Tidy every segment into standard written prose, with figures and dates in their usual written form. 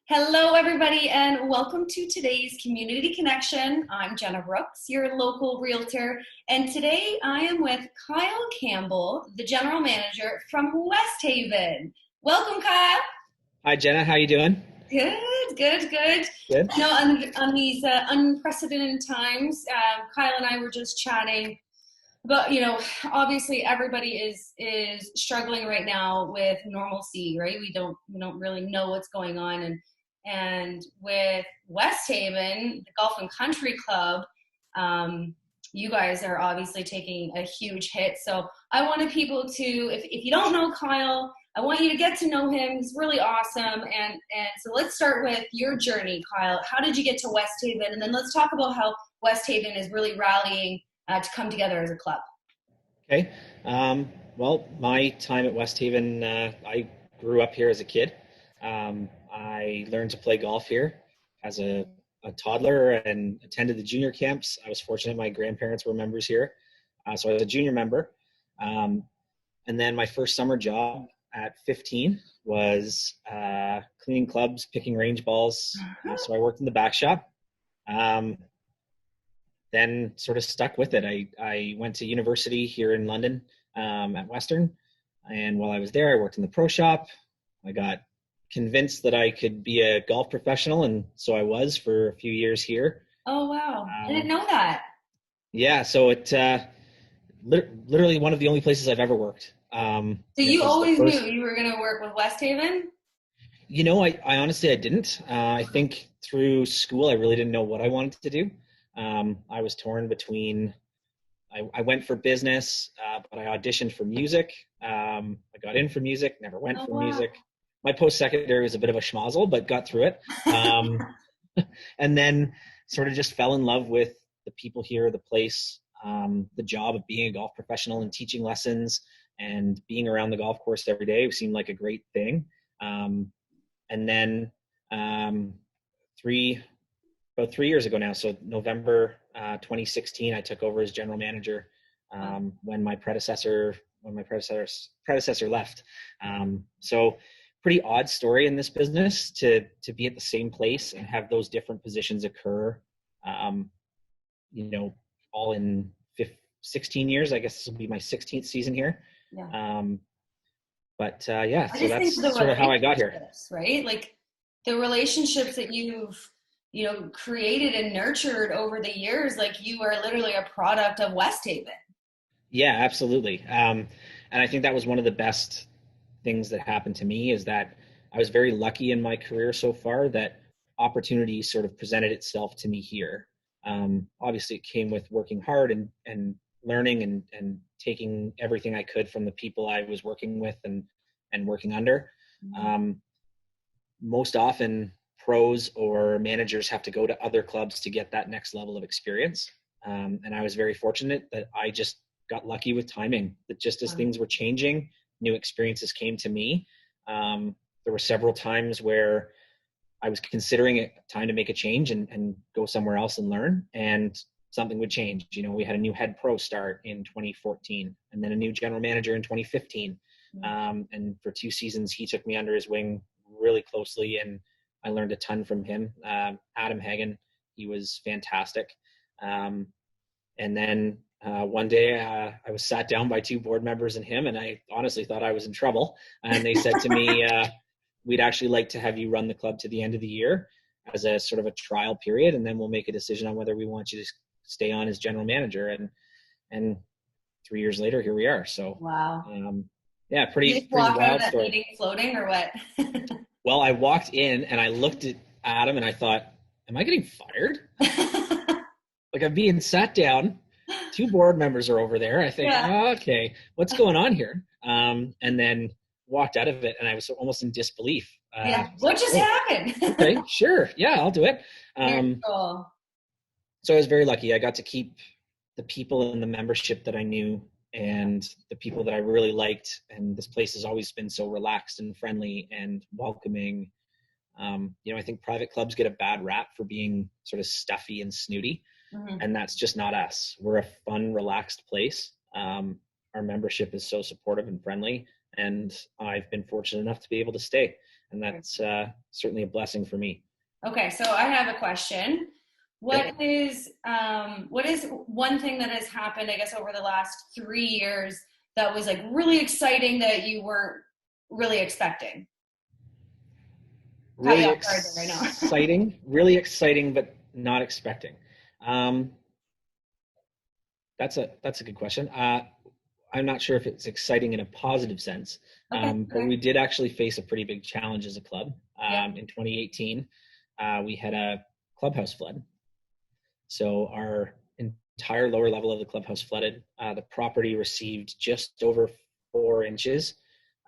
Hello, everybody, and welcome to today's Community Connection. I'm Jenna Brooks, your local realtor, and today I am with Kyle Campbell, the general manager from West Haven. Welcome, Kyle. Hi, Jenna. How you doing? Good. Good. On these unprecedented times, Kyle and I were just chatting. But obviously everybody is struggling right now with normalcy, right? We don't really know what's going on, and with West Haven, the Golf and Country Club, you guys are obviously taking a huge hit. So I wanted people to, if you don't know Kyle, I want you to get to know him. He's really awesome, and so let's start with your journey, Kyle. How did you get to West Haven, and then let's talk about how West Haven is really rallying to come together as a club. Okay. Well, my time at West Haven, I grew up here as a kid. I learned to play golf here as a toddler and attended the junior camps. I was fortunate my grandparents were members here. So I was a junior member. And then my first summer job at 15 was cleaning clubs, picking range balls. So I worked in the back shop. Then sort of stuck with it. I went to university here in London at Western. And while I was there, I worked in the pro shop. I got convinced that I could be a golf professional. And so I was for a few years here. Oh, wow. I didn't know that. Yeah. So it literally one of the only places I've ever worked. So you always knew you were going to work with West Haven? I honestly, I didn't. I think through school, I really didn't know what I wanted to do. I was torn between, I went for business, but I auditioned for music. I got in for music, never went for music. My post-secondary was a bit of a schmozzle, but got through it. And then sort of just fell in love with the people here, the place, the job of being a golf professional and teaching lessons and being around the golf course every day seemed like a great thing. And then about 3 years ago now, so November 2016, I took over as general manager when my predecessor left. So pretty odd story in this business to be at the same place and have those different positions occur. All in 16 years. I guess this will be my 16th season here. Yeah. So that's sort of how I got here. Right? Like the relationships that you've created and nurtured over the years, like you are literally a product of West Haven. Yeah, absolutely. And I think that was one of the best things that happened to me is that I was very lucky in my career so far that opportunity sort of presented itself to me here. Obviously it came with working hard and learning and taking everything I could from the people I was working with and working under. Most often pros or managers have to go to other clubs to get that next level of experience. And I was very fortunate that I just got lucky with timing, that just as things were changing, new experiences came to me. There were several times where I was considering it time to make a change and go somewhere else and learn, and something would change. We had a new head pro start in 2014 and then a new general manager in 2015. And for 2 seasons, he took me under his wing really closely and I learned a ton from him. Adam Hagen, he was fantastic. And then one day I was sat down by 2 board members and him, and I honestly thought I was in trouble. And they said to me, we'd actually like to have you run the club to the end of the year as a sort of a trial period, and then we'll make a decision on whether we want you to stay on as general manager. And 3 years later, here we are. So wow. Pretty wild out of that story. Meeting floating or what? Well, I walked in and I looked at Adam and I thought, am I getting fired? Like I'm being sat down. 2 board members are over there. I think, okay, what's going on here? And then walked out of it and I was almost in disbelief. What just happened? Okay, sure. Yeah, I'll do it. Cool. So I was very lucky. I got to keep the people in the membership that I knew and the people that I really liked. And this place has always been so relaxed and friendly and welcoming. I think private clubs get a bad rap for being sort of stuffy and snooty. And that's just not us. We're a fun, relaxed place. Our membership is so supportive and friendly, and I've been fortunate enough to be able to stay. And that's certainly a blessing for me. Okay, so I have a question. Yep. What is one thing that has happened, I guess, over the last 3 years that was like really exciting that you weren't really expecting? Caught you Really off guard there, I know. exciting, really exciting, but not expecting. Um, that's a good question. I'm not sure if it's exciting in a positive sense, Okay, but okay. we did actually face a pretty big challenge as a club. Yeah. In 2018, we had a clubhouse flood. So our entire lower level of the clubhouse flooded. The property received just over 4 inches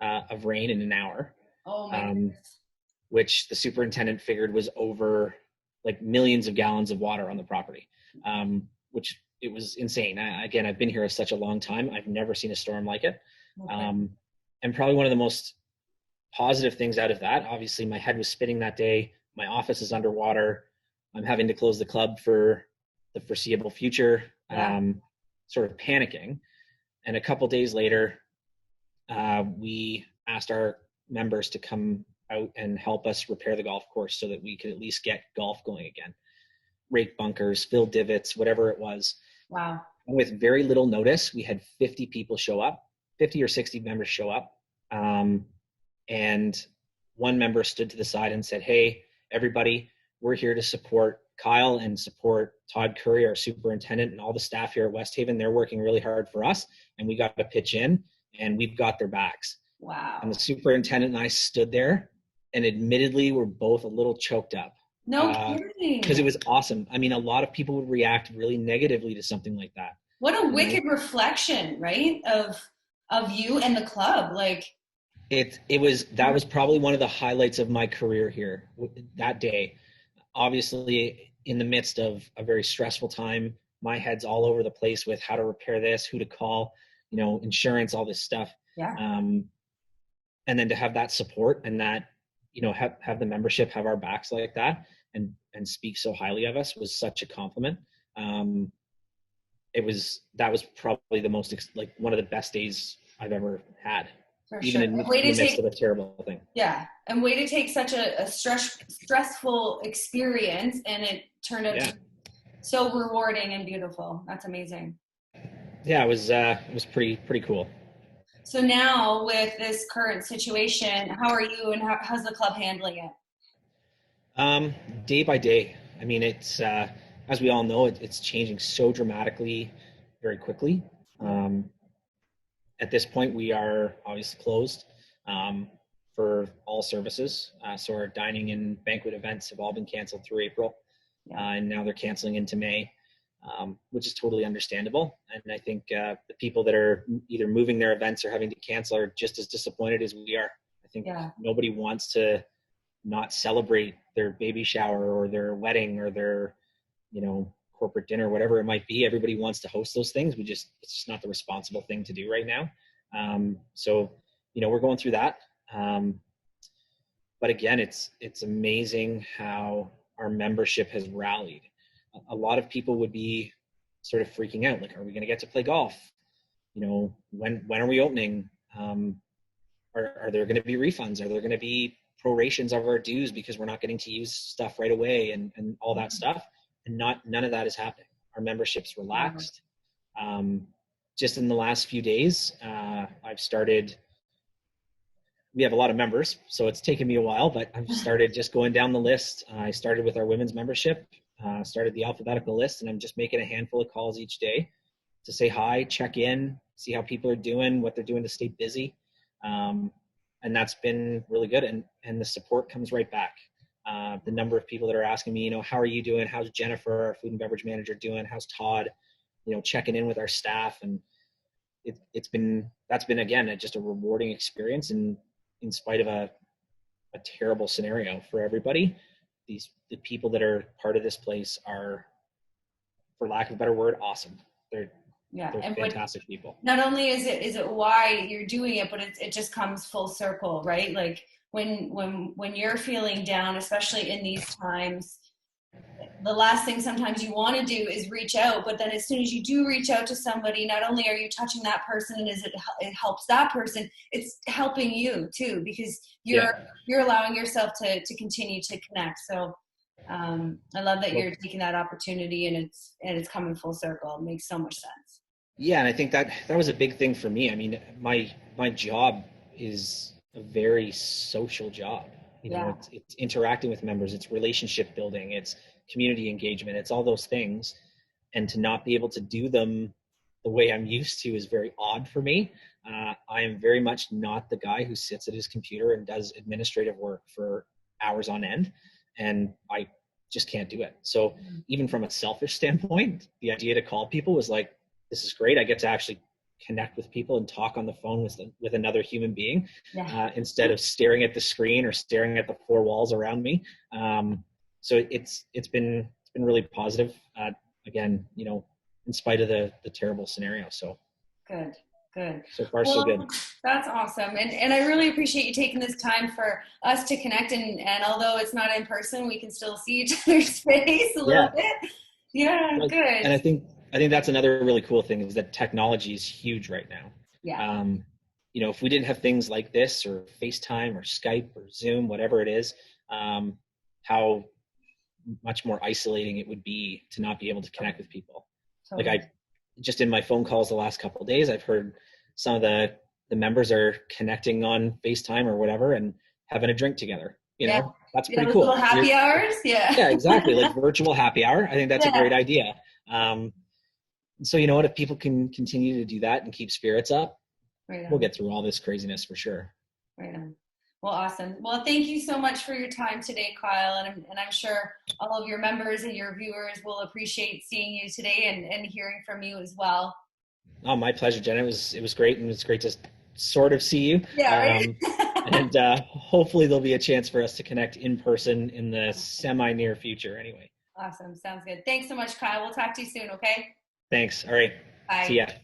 of rain in an hour, Oh my um, goodness. which the superintendent figured was over like millions of gallons of water on the property, which it was insane. Again, I've been here such a long time. I've never seen a storm like it. Okay. And probably one of the most positive things out of that, obviously my head was spinning that day. My office is underwater. I'm having to close the club for the foreseeable future, Yeah. sort of panicking. And a couple days later, we asked our members to come out and help us repair the golf course so that we could at least get golf going again. Rake bunkers, fill divots, whatever it was. Wow. And with very little notice, we had 50 people show up, 50 or 60 members show up. And one member stood to the side and said, "Hey, everybody, we're here to support Kyle and support Todd Curry, our superintendent, and all the staff here at West Haven. They're working really hard for us, and we got to pitch in, and we've got their backs." And Wow. the superintendent and I stood there, and admittedly, we're both a little choked up No because kidding. it was awesome. I mean, a lot of people would react really negatively to something like that. What a You know, wicked reflection, right? Of you and the club. Like, it was that was probably one of the highlights of my career here that day. Obviously, in the midst of a very stressful time, my head's all over the place with how to repair this, who to call, insurance, all this stuff. yeah, um, and then to have that support and that have the membership have our backs like that and speak so highly of us was such a compliment. That was probably the most like one of the best days I've ever had, for even sure. in And way the to midst take, of a terrible thing. yeah, and way to take such a stressful experience, and it turned out to Yeah, be so rewarding and beautiful. That's amazing. yeah, it was pretty cool. So now with this current situation, how are you and how's the club handling it? Um, Day by day. I mean, it's as we all know, it's changing so dramatically, very quickly. Yeah. Um, at this point, we are obviously closed for all services. So our dining and banquet events have all been canceled through April, Yeah. and now they're canceling into May, which is totally understandable. And I think the people that are either moving their events or having to cancel are just as disappointed as we are. I think Yeah. nobody wants to not celebrate their baby shower or their wedding or their corporate dinner, whatever it might be. Everybody wants to host those things. It's just not the responsible thing to do right now. So we're going through that. But again, it's amazing how our membership has rallied. A lot of people would be sort of freaking out, like, are we going to get to play golf? When are we opening? Are there going to be refunds? Are there going to be prorations of our dues because we're not getting to use stuff right away and all that stuff? And none of that is happening. Our membership's relaxed. Just in the last few days, we have a lot of members, so it's taken me a while, but I've started just going down the list. I started with our women's membership, started the alphabetical list, and I'm just making a handful of calls each day to say hi, check in, see how people are doing, what they're doing to stay busy. And that's been really good. And the support comes right back. The number of people that are asking me, how are you doing? How's Jennifer, our food and beverage manager, doing? How's Todd? Checking in with our staff. And that's been, again, just a rewarding experience. And in spite of a terrible scenario for everybody, the people that are part of this place are, for lack of a better word, awesome. They're And fantastic people. not only is it why you're doing it, but it just comes full circle, right? Like when you're feeling down, especially in these times, the last thing sometimes you want to do is reach out, but then as soon as you do reach out to somebody, not only are you touching that person and it helps that person, it's helping you too, because Yeah. you're allowing yourself to continue to connect. So I love that Well, you're taking that opportunity, and it's coming full circle. It makes so much sense. yeah, and I think that that was a big thing for me. I mean, my job is a very social job. You know, Yeah. it's interacting with members, it's relationship building, it's community engagement, it's all those things. And to not be able to do them the way I'm used to is very odd for me. I am very much not the guy who sits at his computer and does administrative work for hours on end, and I just can't do it. So even from a selfish standpoint, the idea to call people was like, this is great. I get to actually connect with people and talk on the phone with another human being, Yeah. instead of staring at the screen or staring at the four walls around me. So it's been really positive. Again, you know, in spite of the terrible scenario. So Good, good. so far so Well, good. that's awesome. And I really appreciate you taking this time for us to connect. And although it's not in person, we can still see each other's face a little Yeah. bit. Yeah, Like, good. and I think that's another really cool thing is that technology is huge right now. Yeah, Um, you know, if we didn't have things like this or FaceTime or Skype or Zoom, whatever it is, how much more isolating it would be to not be able to connect with people. Like totally. I just in my phone calls the last couple of days, I've heard some of the members are connecting on FaceTime or whatever and having a drink together. You Yeah. know, that's Yeah, pretty those little cool. happy hours. Yeah. Yeah, exactly. Like virtual happy hour. I think that's a Yeah. great idea. Um, so you know what? If people can continue to do that and keep spirits up, Right we'll on. get through all this craziness for sure. Right on. Well, awesome. Well, thank you so much for your time today, Kyle. And I'm sure all of your members and your viewers will appreciate seeing you today and hearing from you as well. Oh, my pleasure, Jen. It was great, and it was great to sort of see you. Yeah, right? And hopefully there'll be a chance for us to connect in person in the semi near future. Anyway, Awesome. Sounds good. Thanks so much, Kyle. We'll talk to you soon, okay? thanks. All right, see Bye. ya.